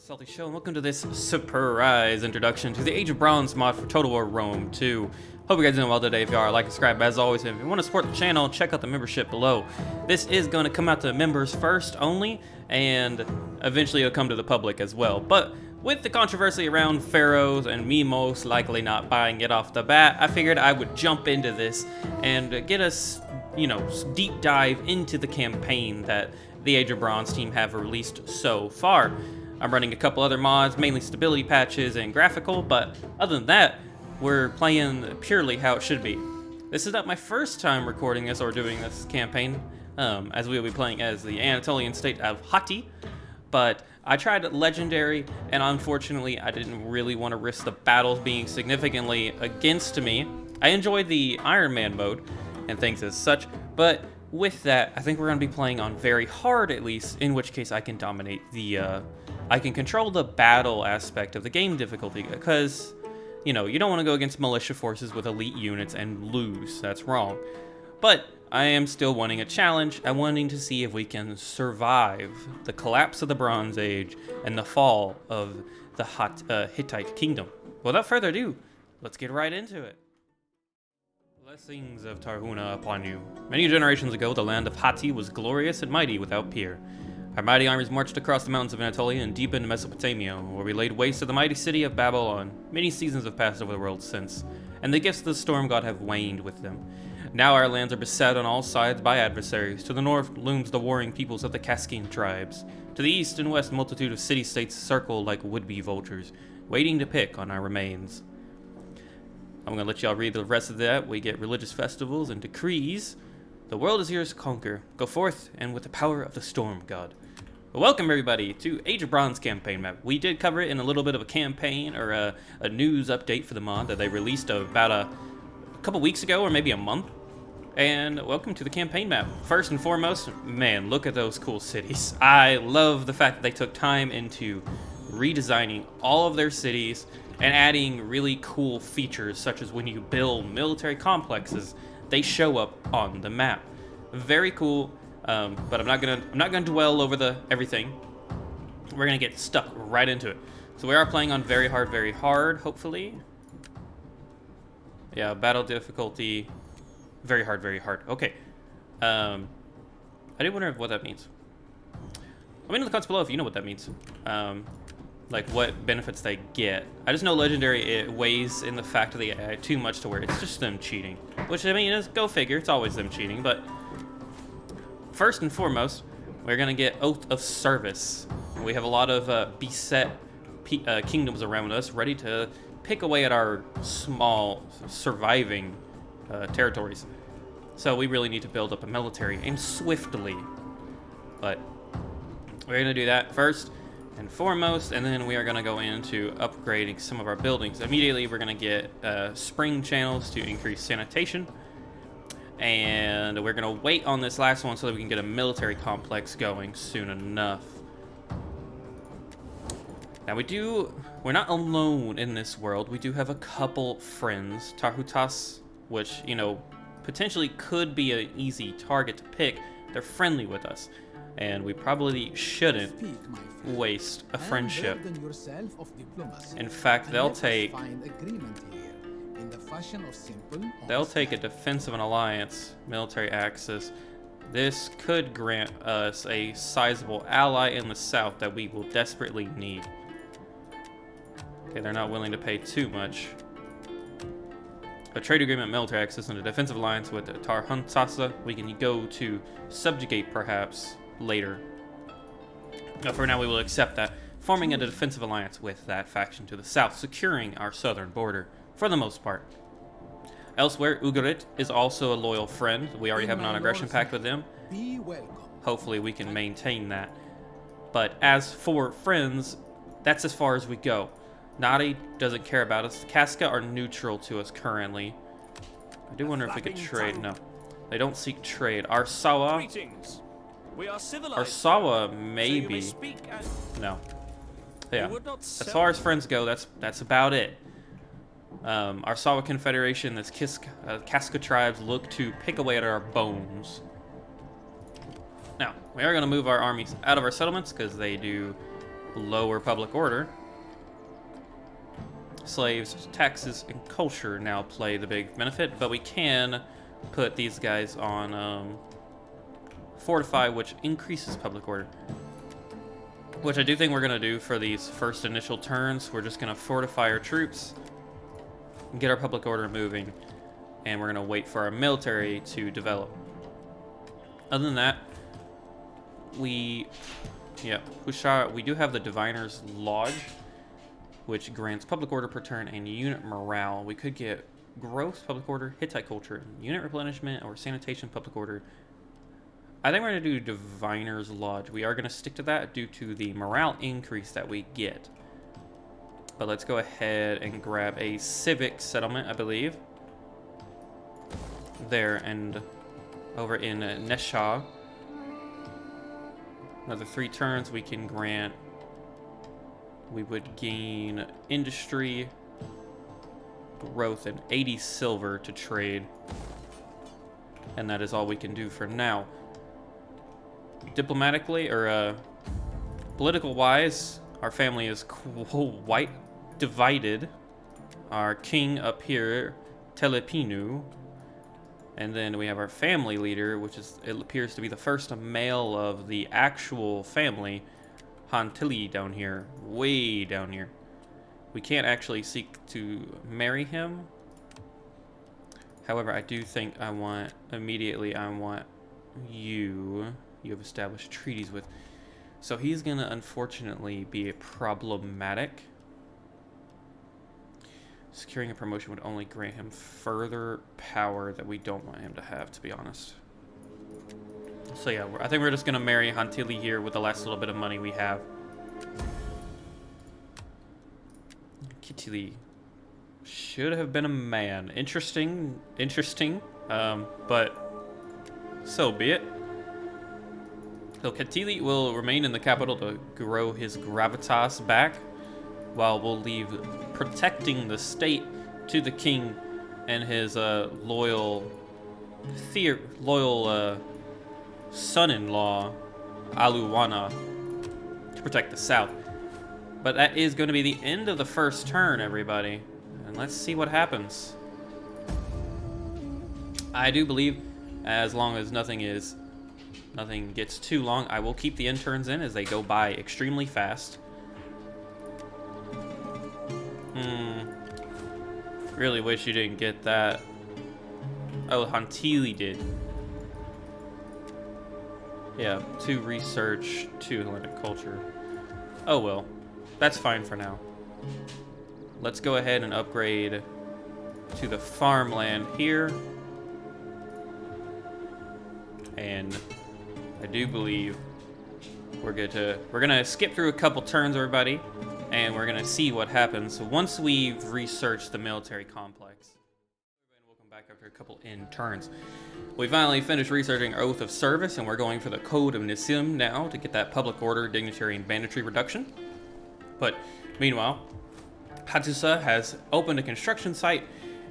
SaltyyShow, and welcome to this surprise introduction to the Age of Bronze mod for Total War Rome 2. Hope you guys are doing well today. If you are, like and subscribe as always. And if you want to support the channel, check out the membership below. This is going to come out to members first only, and eventually it'll come to the public as well. But with the controversy around pharaohs and me most likely not buying it off the bat, I figured I would jump into this and get us, deep dive into the campaign that the Age of Bronze team have released so far. I'm running a couple other mods, mainly stability patches and graphical, but other than that, we're playing purely how it should be. This is not my first time recording this or doing this campaign, as we will be playing as the Anatolian state of Hatti, but I tried Legendary, and unfortunately I didn't really want to risk the battles being significantly against me. I enjoyed the Iron Man mode and things as such, but with that, I think we're going to be playing on very hard at least, in which case I can dominate the, I can control the battle aspect of the game difficulty, because, you don't want to go against militia forces with elite units and lose. That's wrong. But I am still wanting a challenge. I'm wanting to see if we can survive the collapse of the Bronze Age and the fall of the Hittite kingdom. Without further ado, let's get right into it. Blessings of Tarhuna upon you. Many generations ago, the land of Hatti was glorious and mighty without peer. Our mighty armies marched across the mountains of Anatolia and deep into Mesopotamia, where we laid waste to the mighty city of Babylon. Many seasons have passed over the world since, and the gifts of the storm god have waned with them. Now our lands are beset on all sides by adversaries. To the north looms the warring peoples of the Cascane tribes. To the east and west, a multitude of city-states circle like would-be vultures, waiting to pick on our remains. I'm going to let y'all read the rest of that. We get religious festivals and decrees. The world is yours to conquer. Go forth, and with the power of the storm god. Well, welcome everybody to Age of Bronze campaign map. We did cover it in a little bit of a campaign, or a news update for the mod that they released about a couple weeks ago, or maybe a month. And welcome to the campaign map. First and foremost, man, look at those cool cities. I love the fact that they took time into redesigning all of their cities and adding really cool features, such as when you build military complexes, they show up on the map. Very cool, but I'm not gonna dwell over everything. We're gonna get stuck right into it. So we are playing on very hard, hopefully. Yeah, battle difficulty, very hard. Okay. I do wonder what that means. Let me know in the comments below if you know what that means. Like what benefits they get. I just know Legendary, it weighs in the fact that they add too much to where it's just them cheating. Which, I mean, is go figure, it's always them cheating, but first and foremost, we're gonna get Oath of Service. We have a lot of beset kingdoms around us ready to pick away at our small surviving territories. So we really need to build up a military, and swiftly. But we're gonna do that first and foremost, and then we are going to go into upgrading some of our buildings. Immediately we're going to get spring channels to increase sanitation, and we're going to wait on this last one so that we can get a military complex going soon enough. Now we're not alone in this world. We do have a couple friends. Tarhutas, which, potentially could be an easy target to pick. They're friendly with us, and we probably shouldn't waste a friendship. In fact, they'll take a defense of an alliance, military access. This could grant us a sizable ally in the south that we will desperately need. Okay, they're not willing to pay too much. A trade agreement, military access, and a defensive alliance with Tarhuntasa. We can go to subjugate perhaps later. For now, we will accept that, forming a defensive alliance with that faction to the south, securing our southern border, for the most part. Elsewhere, Ugarit is also a loyal friend. We already have a non-aggression pact with them. Hopefully we can maintain that. But as for friends, that's as far as we go. Nadi doesn't care about us. Casca are neutral to us currently. I do wonder if we could trade. No, they don't seek trade. Arsawa... Arsawa, maybe. No. Yeah. As far as friends go, that's about it. Arsawa Confederation, this Casca tribes look to pick away at our bones. Now, we are going to move our armies out of our settlements because they do lower public order. Slaves, taxes, and culture now play the big benefit, but we can put these guys on fortify, which increases public order. Which I do think we're going to do for these first initial turns. We're just going to fortify our troops, get our public order moving, and we're going to wait for our military to develop. Other than that, we do have the Diviner's Lodge, which grants public order per turn and unit morale. We could get growth, public order, Hittite culture, unit replenishment, or sanitation, public order. I think we're going to do Diviner's Lodge. We are going to stick to that due to the morale increase that we get. But let's go ahead and grab a civic settlement, I believe. There, and over in Nesha. Another 3 turns we can grant. We would gain industry, growth, and 80 silver to trade. And that is all we can do for now. Diplomatically, or political-wise, our family is quite divided. Our king up here, Telepinu, and then we have our family leader, which is, it appears to be the first male of the actual family, Hatti down here, way down here. We can't actually seek to marry him. However, I do think I want you have established treaties with. So he's going to unfortunately be problematic. Securing a promotion would only grant him further power that we don't want him to have, to be honest. So yeah, I think we're just going to marry Hatti here with the last little bit of money we have. Hatti should have been a man. Interesting, but so be it. So Hatti will remain in the capital to grow his gravitas back, while we'll leave protecting the state to the king and his loyal son-in-law, Aluwana, to protect the south. But that is going to be the end of the first turn, everybody. And let's see what happens. I do believe, as long as nothing gets too long, I will keep the interns in as they go by extremely fast. Really wish you didn't get that. Oh, Hatti did. Yeah, 2 research, 2 Hellenic culture. Oh well, that's fine for now. Let's go ahead and upgrade to the farmland here. And I do believe we're gonna skip through a couple turns, everybody, and we're gonna see what happens once we've researched the military complex. Welcome back after a couple end turns. We finally finished researching Oath of Service, and we're going for the Code of Nisim now to get that public order, dignitary, and banditry reduction. But meanwhile, Hattusa has opened a construction site,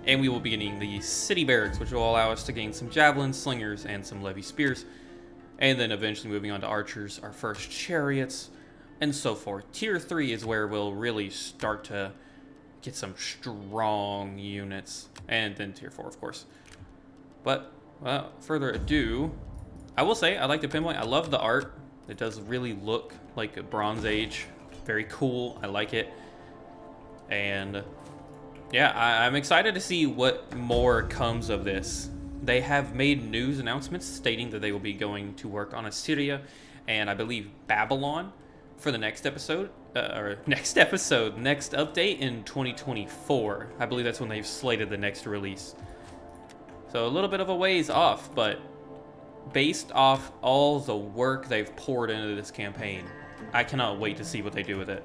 and we will be getting the city barracks, which will allow us to gain some javelins, slingers, and some levy spears. And then eventually moving on to archers, our first chariots, and so forth. Tier 3 is where we'll really start to get some strong units. And then Tier 4, of course. But, without further ado, I will say, I like the pinpoint. I love the art. It does really look like a Bronze Age. Very cool. I like it. And, yeah, I'm excited to see what more comes of this. They have made news announcements stating that they will be going to work on Assyria and I believe Babylon for the next episode, next update in 2024. I believe that's when they've slated the next release. So a little bit of a ways off, but based off all the work they've poured into this campaign, I cannot wait to see what they do with it.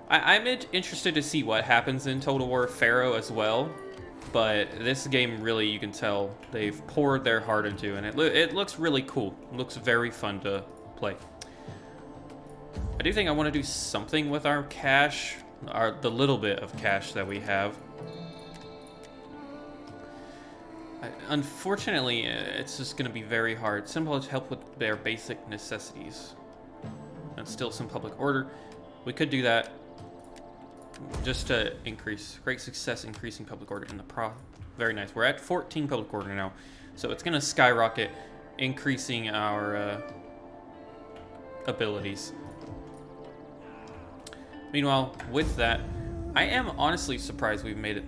I'm interested to see what happens in Total War Pharaoh as well. But this game really, you can tell, they've poured their heart into, and it looks really cool. It looks very fun to play. I do think I want to do something with our cash, the little bit of cash that we have. Unfortunately, it's just going to be very hard. Simple to help with their basic necessities. instill some public order. We could do that just to increase great success increasing public order in the very nice. We're at 14 public order now, so it's gonna skyrocket, increasing our abilities. Meanwhile, with that, I am honestly surprised we've made it.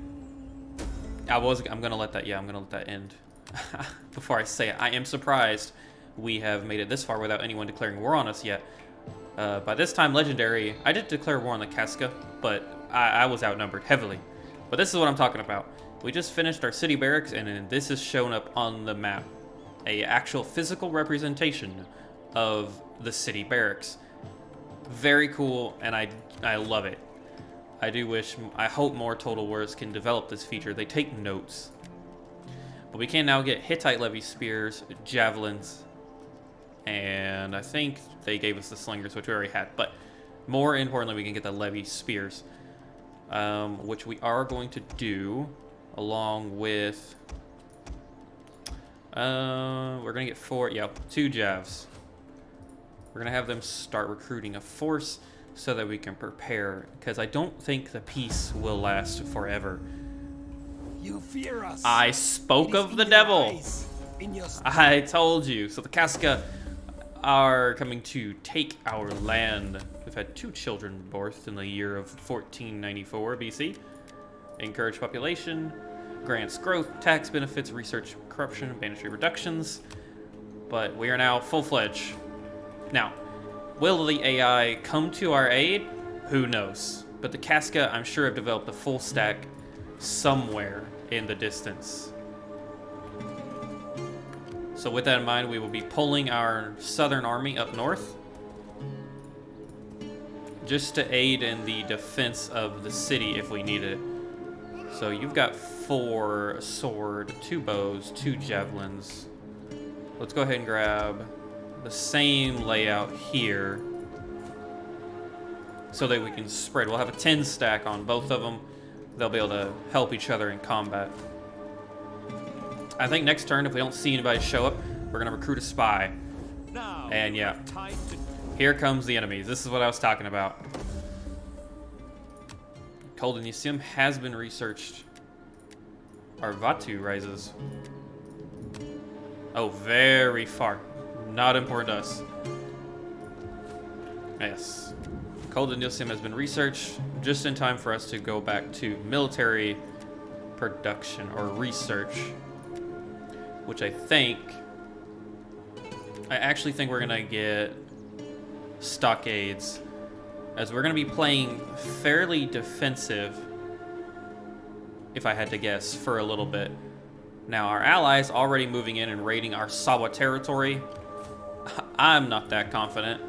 I'm gonna let that end before I say it. I am surprised we have made it this far without anyone declaring war on us yet. By this time, legendary, I did declare war on the Casca, but I was outnumbered heavily. But this is what I'm talking about. We just finished our city barracks, and this is shown up on the map. A actual physical representation of the city barracks. Very cool, and I love it. I hope more Total Wars can develop this feature. They take notes. But we can now get Hittite levy spears, javelins, and I think they gave us the slingers, which we already had. But more importantly, we can get the levy spears, which we are going to do along with. We're gonna get 2 javs. We're gonna have them start recruiting a force so that we can prepare, because I don't think the peace will last forever. You fear us. I spoke of the devil. I told you. So the Casca are coming to take our land. We've had 2 children birthed in the year of 1494 BC. Encourage population, grants growth, tax benefits, research corruption, banditry reductions. But we are now full-fledged. Now, will the AI come to our aid? Who knows? But the Casca, I'm sure, have developed a full stack somewhere in the distance. So with that in mind, we will be pulling our southern army up north just to aid in the defense of the city if we need it. So you've got 4 sword, 2 bows, 2 javelins. Let's go ahead and grab the same layout here so that we can spread. We'll have a 10 stack on both of them. They'll be able to help each other in combat. I think next turn, if we don't see anybody show up, we're gonna recruit a spy. And yeah, here comes the enemies. This is what I was talking about. Coldenisium has been researched. Arvatu rises. Oh, very far. Not important to us. Yes. Coldenisium has been researched just in time for us to go back to military production or research, which I actually think we're gonna get stockades, as we're gonna be playing fairly defensive, if I had to guess, for a little bit. Now, our allies already moving in and raiding our Sawa territory. I'm not that confident,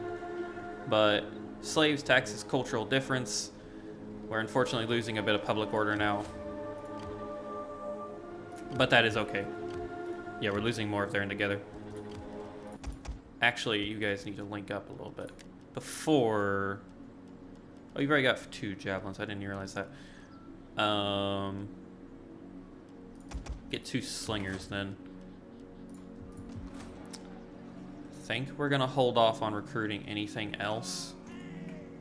but slaves, taxes, cultural difference. We're unfortunately losing a bit of public order now, but that is okay. Yeah, we're losing more if they're in together. Actually, you guys need to link up a little bit before. Oh, you've already got 2 javelins. I didn't realize that. Get 2 slingers then. I think we're gonna hold off on recruiting anything else.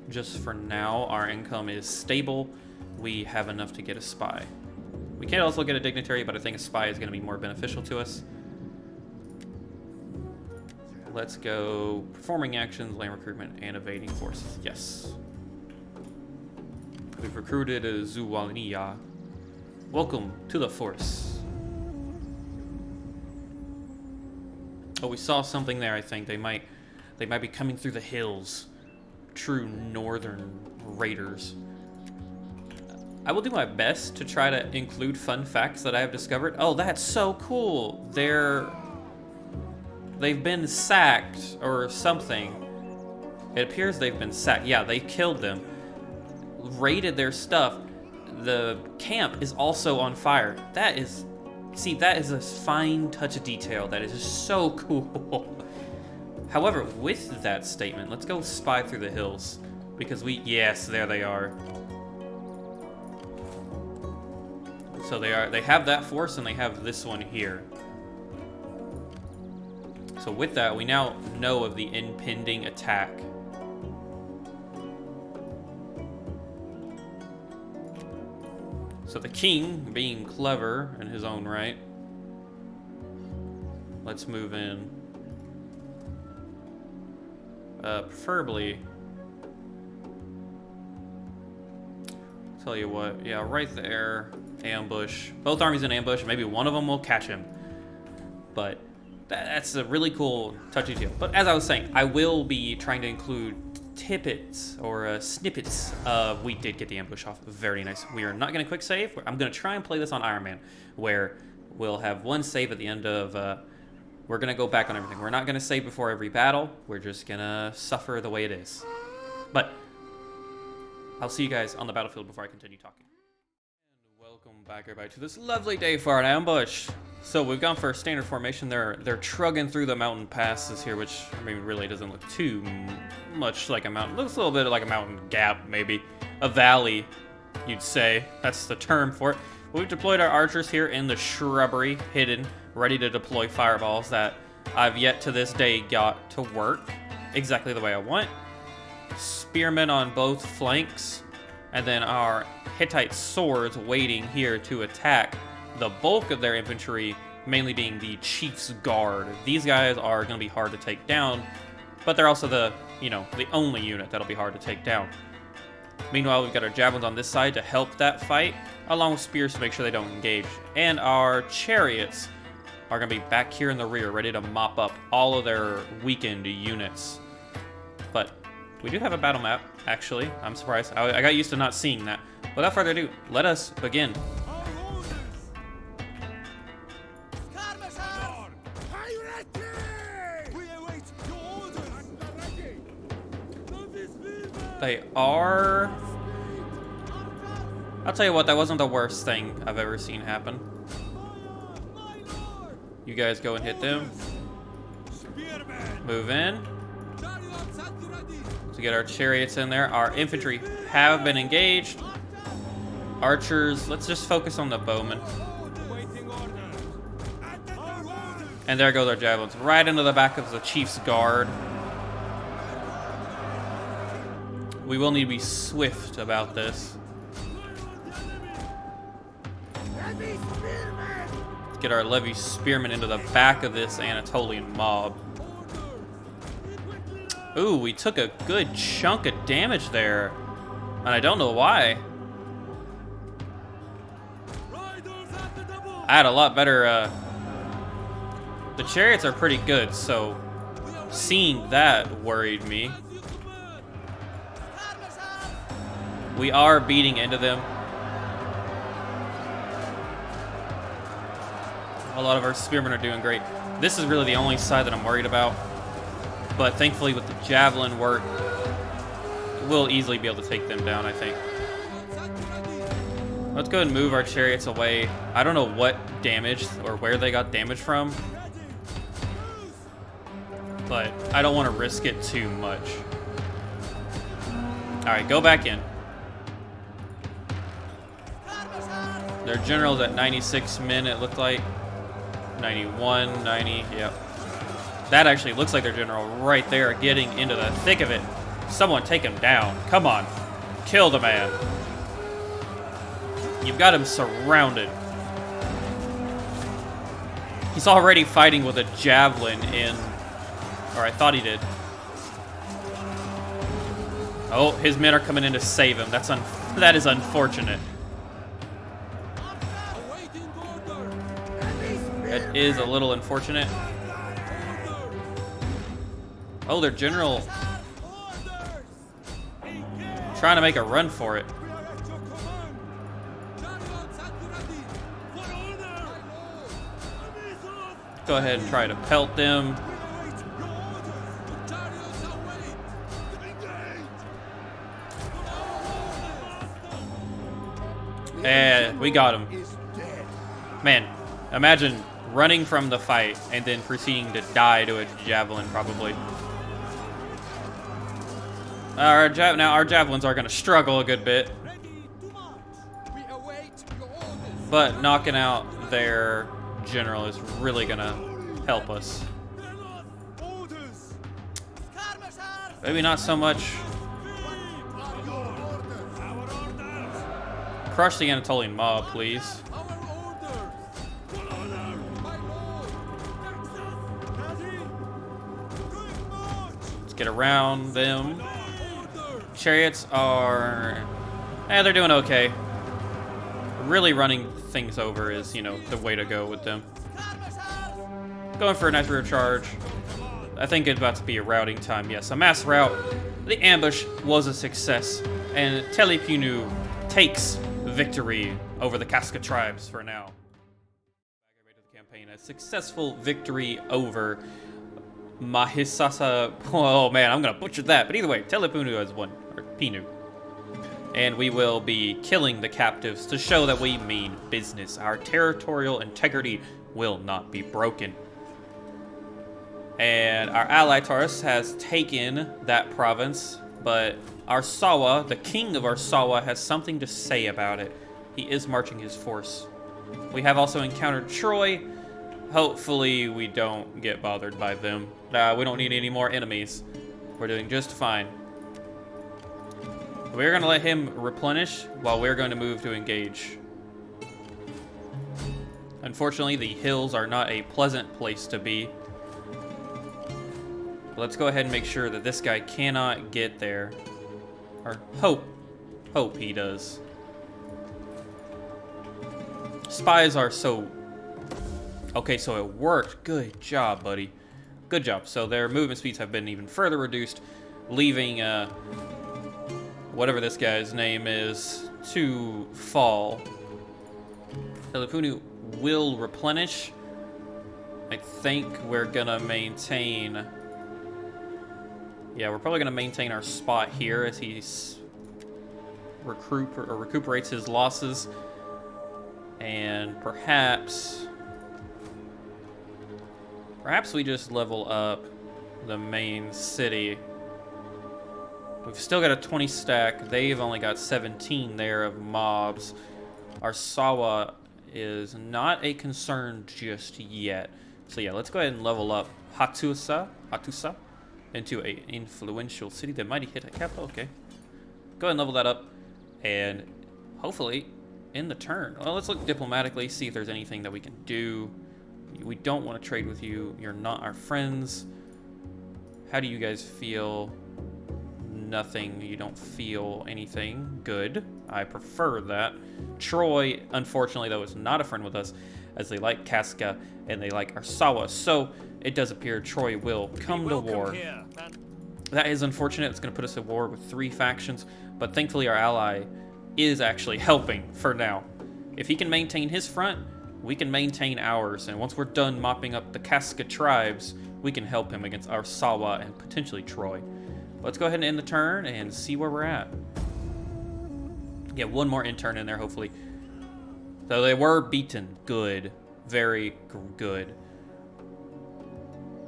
Just for now, our income is stable. We have enough to get a spy. We can also get a dignitary, but I think a spy is gonna be more beneficial to us. Let's go performing actions, land recruitment, and evading forces. Yes. We've recruited a Zuwaliya. Welcome to the force. Oh, we saw something there, I think. They might be coming through the hills. True northern raiders. I will do my best to try to include fun facts that I have discovered. Oh, that's so cool. They've been sacked or something. It appears they've been sacked. Yeah, they killed them. Raided their stuff. The camp is also on fire. That is a fine touch of detail that is just so cool. However, with that statement, let's go spy through the hills. Because yes, there they are. So they have that force and they have this one here. So with that, we now know of the impending attack. So the king, being clever in his own right, let's move in. Preferably, tell you what, yeah, right there, ambush. Both armies in ambush. Maybe one of them will catch him. But that's a really cool, touchy deal. But as I was saying, I will be trying to include tippets or snippets of we did get the ambush off. Very nice. We are not going to quick save. I'm going to try and play this on Iron Man, where we'll have one save at the end of. We're going to go back on everything. We're not going to save before every battle. We're just going to suffer the way it is. But I'll see you guys on the battlefield before I continue talking. And welcome back, everybody, to this lovely day for an ambush. So we've gone for a standard formation. They're trugging through the mountain passes here, which, I mean, really doesn't look too much like a mountain. Looks a little bit like a mountain gap, maybe. A valley, you'd say. That's the term for it. But we've deployed our archers here in the shrubbery, hidden, ready to deploy fireballs that I've yet to this day got to work exactly the way I want. Spearmen on both flanks, and then our Hittite swords waiting here to attack. The bulk of their infantry mainly being the Chief's Guard. These guys are going to be hard to take down, but they're also the only unit that'll be hard to take down. Meanwhile, we've got our javelins on this side to help that fight, along with spears to make sure they don't engage. And our chariots are going to be back here in the rear, ready to mop up all of their weakened units. But we do have a battle map, actually. I'm surprised. I got used to not seeing that. Without further ado, let us begin. They are... I'll tell you what, that wasn't the worst thing I've ever seen happen. You guys go and hit them. Move in. To get our chariots in there. Our infantry have been engaged. Archers, let's just focus on the bowmen. And there goes our javelins, right into the back of the Chief's Guard. We will need to be swift about this. Let's get our levy spearmen into the back of this Anatolian mob. Ooh, we took a good chunk of damage there. And I don't know why. I had a lot better, the chariots are pretty good, so seeing that worried me. We are beating into them. A lot of our spearmen are doing great. This is really the only side that I'm worried about. But thankfully with the javelin work, we'll easily be able to take them down, I think. Let's go ahead and move our chariots away. I don't know what damage or where they got damage from, but I don't want to risk it too much. All right, go back in. Their general's at 96 men, it looked like. 91, 90, yep. That actually looks like their general right there, getting into the thick of it. Someone take him down. Come on. Kill the man. You've got him surrounded. He's already fighting with a javelin in... Or I thought he did. Oh, his men are coming in to save him. That is unfortunate. That is a little unfortunate. Oh, their general trying to make a run for it. Go ahead and try to pelt them. And we got him. Man, imagine running from the fight and then proceeding to die to a javelin, probably. Now our javelins are going to struggle a good bit. But knocking out their general is really going to help us. Maybe not so much Crush the Anatolian mob, please. Let's get around them. Chariots are... they're doing okay. Really running things over is, you know, the way to go with them. Going for a nice rear charge. I think it's about to be a routing time. Yes, a mass rout. The ambush was a success, and Telepinu takes victory over the Casca tribes for now. Back to the campaign, a successful victory over Mahisasa. Oh man, I'm gonna butcher that. But either way, Telepinu has won, or Pinu. And we will be killing the captives to show that we mean business. Our territorial integrity will not be broken. And our ally Taurus has taken that province, but Arsawa, the king of Arsawa, has something to say about it. He is marching his force. We have also encountered Troy. Hopefully we don't get bothered by them. We don't need any more enemies. We're doing just fine. We're going to let him replenish while we're going to move to engage. Unfortunately, the hills are not a pleasant place to be. Let's go ahead and make sure that this guy cannot get there. Or hope he does. Spies are so... Okay, so it worked. Good job, buddy. Good job. So their movement speeds have been even further reduced, leaving whatever this guy's name is to fall. Telepunu will replenish. I think we're gonna maintain... Yeah, we're probably going to maintain our spot here as he's recuperates his losses. And perhaps we just level up the main city. We've still got a 20 stack. They've only got 17 there of mobs. Arsawa is not a concern just yet. So yeah, let's go ahead and level up Hattusa into an influential city, the mighty Hittite capital. Okay, go ahead and level that up, and hopefully in the turn. Well, let's look diplomatically, see if there's anything that we can do. We don't want to trade with you. You're not our friends. How do you guys feel? Nothing. You don't feel anything. Good. I prefer that. Troy, unfortunately, though, is not a friend with us, as they like Casca and they like Arsawa. So it does appear Troy will come to war. That is unfortunate. It's going to put us at war with 3 factions, but thankfully our ally is actually helping for now. If he can maintain his front, we can maintain ours, and once we're done mopping up the Casca tribes, we can help him against Arsawa and potentially Troy. Let's go ahead and end the turn and see where we're at. Get one more intern in there, hopefully. So they were beaten. Good. Very good.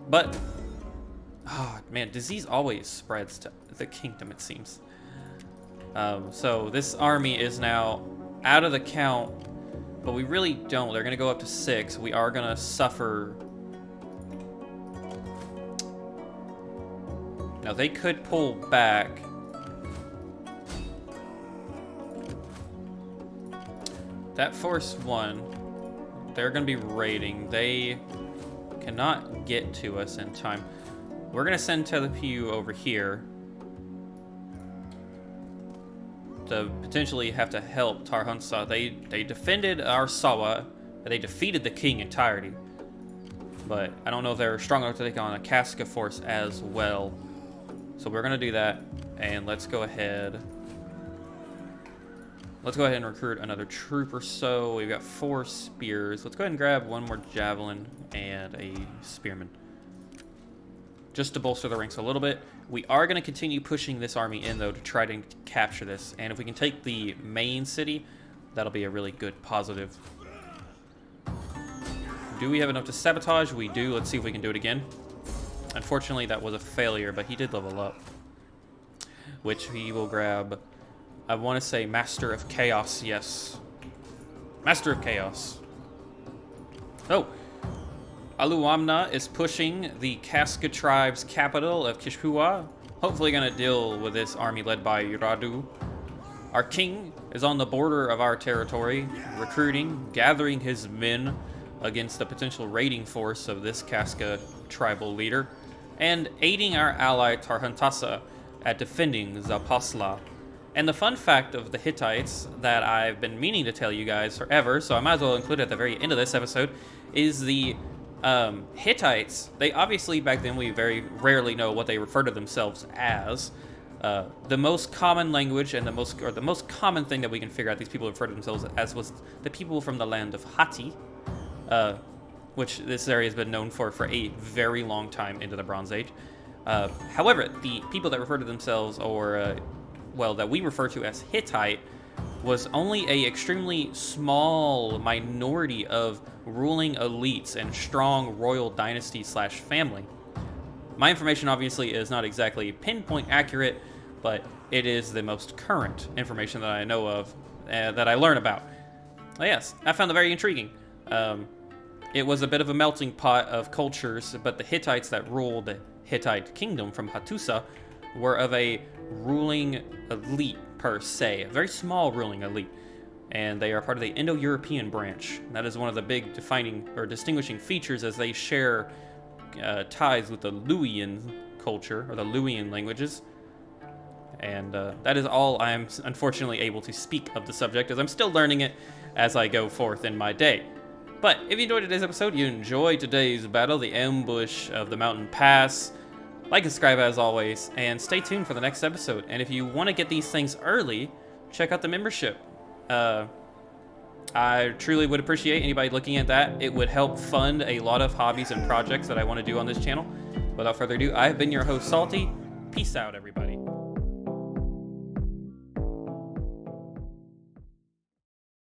But, oh man, disease always spreads to the kingdom, it seems. So this army is now out of the count, but we really don't. They're going to go up to 6. We are going to suffer. Now, they could pull back. That force 1, they're going to be raiding. They cannot get to us in time. We're going to send Telepu over here to potentially have to help Tarhunsa. They defended Arsawa. They defeated the king entirety. But I don't know if they're strong enough to take on a Casca force as well. So we're going to do that. And let's go ahead. Let's go ahead and recruit another troop or so. We've got 4 spears. Let's go ahead and grab 1 more javelin and a spearman, just to bolster the ranks a little bit. We are going to continue pushing this army in, though, to try to capture this. And if we can take the main city, that'll be a really good positive. Do we have enough to sabotage? We do. Let's see if we can do it again. Unfortunately, that was a failure, but he did level up, which he will grab. I want to say Master of Chaos, yes. Master of Chaos. Oh. Aluamna is pushing the Casca tribe's capital of Kishpua. Hopefully going to deal with this army led by Radu. Our king is on the border of our territory, recruiting, gathering his men against the potential raiding force of this Casca tribal leader, and aiding our ally Tarhuntasa at defending Zapasla. And the fun fact of the Hittites that I've been meaning to tell you guys forever, so I might as well include it at the very end of this episode, is the Hittites. They obviously, back then, we very rarely know what they refer to themselves as. The most common language and the most common thing that we can figure out these people refer to themselves as was the people from the land of Hatti, which this area has been known for a very long time into the Bronze Age. However, the people that refer to themselves, or that we refer to as Hittite, was only a extremely small minority of ruling elites and strong royal dynasty / family. My information obviously is not exactly pinpoint accurate, but it is the most current information that I know of, that I learn about. Yes, I found it very intriguing. It was a bit of a melting pot of cultures, but the Hittites that ruled the Hittite kingdom from Hattusa were of a ruling elite per se, a very small ruling elite, and they are part of the Indo-European branch. That is one of the big defining or distinguishing features, as they share ties with the Luwian culture, or the Luwian languages. And that is all I am unfortunately able to speak of the subject, as I'm still learning it as I go forth in my day. But if you enjoyed today's episode, you enjoyed today's battle, the ambush of the mountain pass, like and subscribe as always, and stay tuned for the next episode. And if you want to get these things early, check out the membership. I truly would appreciate anybody looking at that. It would help fund a lot of hobbies and projects that I want to do on this channel. Without further ado, I've been your host, Salty. Peace out, everybody.